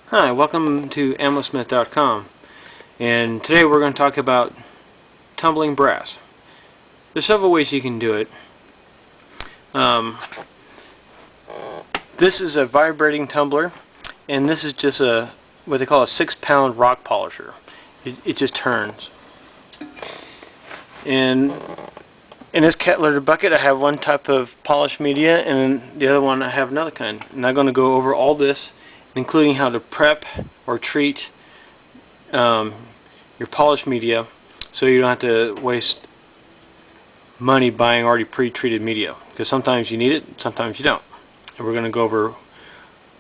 Hi, welcome to Ammosmith.com, and today we're going to talk about tumbling brass. There's several ways you can do it. This is a vibrating tumbler, and this is just what they call a 6-pound rock polisher. It just turns. And in this cat litter bucket I have one type of polished media, and in the other one I have another kind. And I'm going to go over all this, including how to prep or treat your polished media so you don't have to waste money buying already pre-treated media, because sometimes you need it, sometimes you don't. And we're going to go over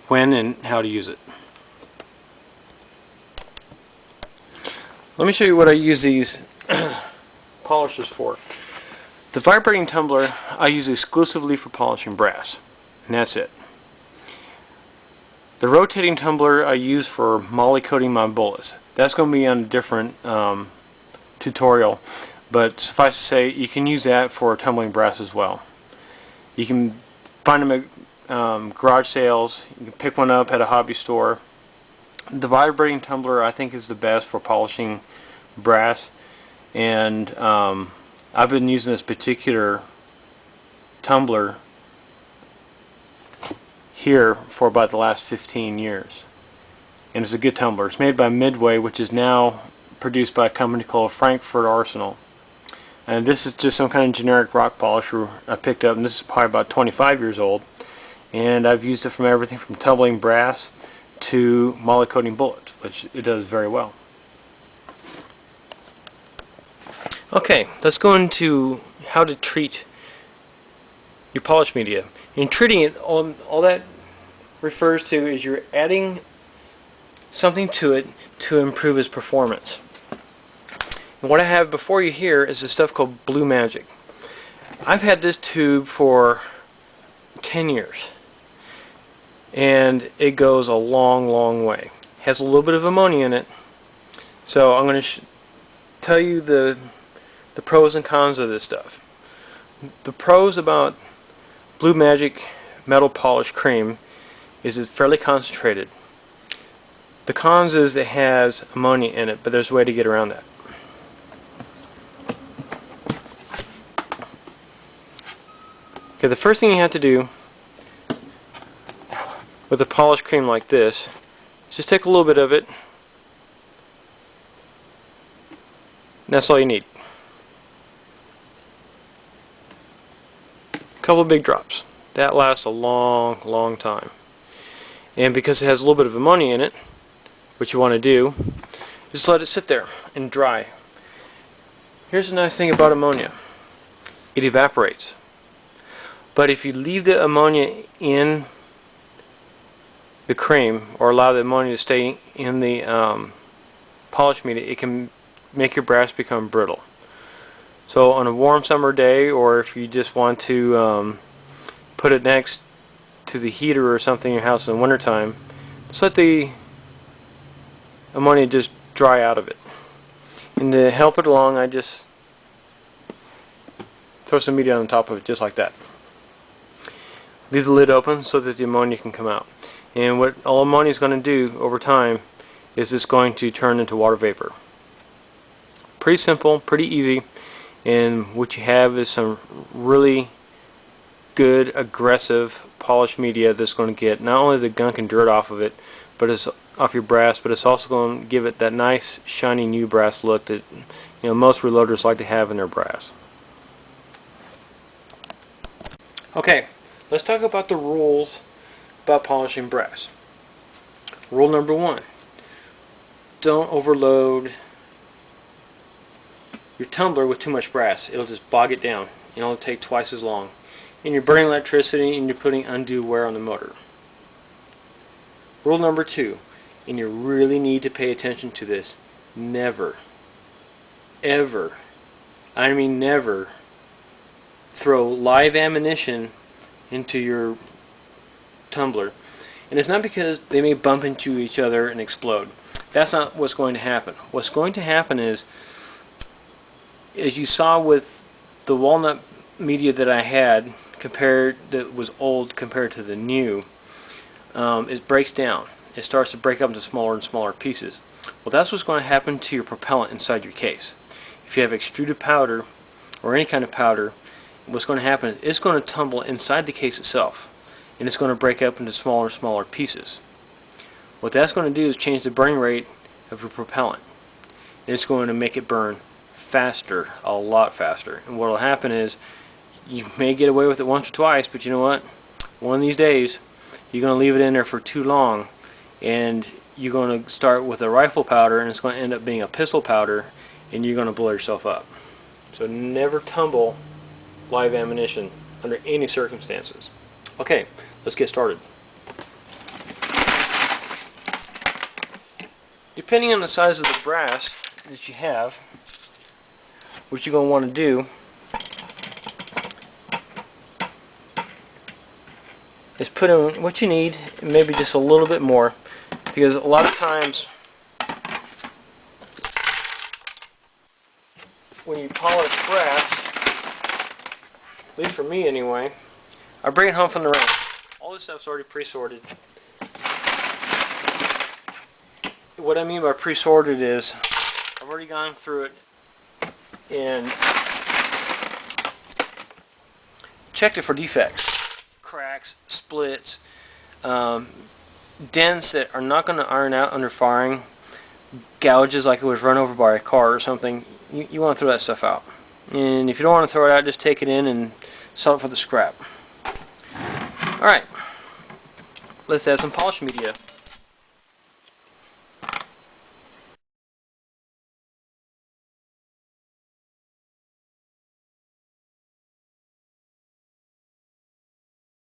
when and how to use it. Let me show you what I use these polishers for. The vibrating tumbler I use exclusively for polishing brass, and that's it. The rotating tumbler I use for moly coating my bullets. That's going to be on a different tutorial, but suffice to say you can use that for tumbling brass as well. You can find them at garage sales, you can pick one up at a hobby store. The vibrating tumbler I think is the best for polishing brass, and I've been using this particular tumbler here for about the last 15 years, and it's a good tumbler. It's made by Midway, which is now produced by a company called Frankfurt Arsenal, and this is just some kind of generic rock polisher I picked up, and this is probably about 25 years old, and I've used it from everything from tumbling brass to moly coating bullets, which it does very well. Okay, let's go into how to treat your polished media. In treating it, all that refers to is you're adding something to it to improve its performance. And what I have before you here is this stuff called Blue Magic. I've had this tube for 10 years, and it goes a long way. It has a little bit of ammonia in it, so I'm going to tell you the pros and cons of this stuff. The pros about Blue Magic metal polish cream is it's fairly concentrated. The cons is it has ammonia in it, but there's a way to get around that. Okay, the first thing you have to do with a polished cream like this is just take a little bit of it, and that's all you need. A couple of big drops. That lasts a long time. And because it has a little bit of ammonia in it, what you want to do is just let it sit there and dry. Here's the nice thing about ammonia. It evaporates. But if you leave the ammonia in the cream, or allow the ammonia to stay in the polish media, it can make your brass become brittle. So on a warm summer day, or if you just want to put it next to the heater or something in your house in the wintertime, just let the ammonia just dry out of it. And to help it along, I just throw some media on top of it, just like that. Leave the lid open so that the ammonia can come out. And what all ammonia is going to do over time is it's going to turn into water vapor. Pretty simple, pretty easy, and what you have is some really good, aggressive polished media that's going to get not only the gunk and dirt off of it, but it's off your brass, but it's also going to give it that nice shiny new brass look that most reloaders like to have in their brass. Okay, let's talk about the rules about polishing brass. Rule number 1: don't overload your tumbler with too much brass. It'll just bog it down. It'll take twice as long. And you're burning electricity, and you're putting undue wear on the motor. Rule number 2, and you really need to pay attention to this: never, ever, I mean never, throw live ammunition into your tumbler. And it's not because they may bump into each other and explode. That's not what's going to happen. What's going to happen is, as you saw with the walnut media that I had, that was old compared to the new, it breaks down. it starts to break up into smaller and smaller pieces. Well, that's what's going to happen to your propellant inside your case. If you have extruded powder or any kind of powder, what's going to happen is it's going to tumble inside the case itself, and it's going to break up into smaller and smaller pieces. What that's going to do is change the burning rate of your propellant, and it's going to make it burn faster, a lot faster. And what will happen is you may get away with it once or twice, but you know what? One of these days you're going to leave it in there for too long, and you're going to start with a rifle powder, and it's going to end up being a pistol powder, and you're going to blow yourself up. So never tumble live ammunition under any circumstances. Okay, let's get started. Depending on the size of the brass that you have, what you're going to want to do is put in what you need, maybe just a little bit more, because a lot of times when you polish brass, at least for me anyway, I bring it home from the range. All this stuff's already pre-sorted. What I mean by pre-sorted is I've already gone through it and checked it for defects, cracks, splits, dents that are not going to iron out under firing, gouges like it was run over by a car or something. You want to throw that stuff out. And if you don't want to throw it out, just take it in and sell it for the scrap. Alright, let's add some polish media.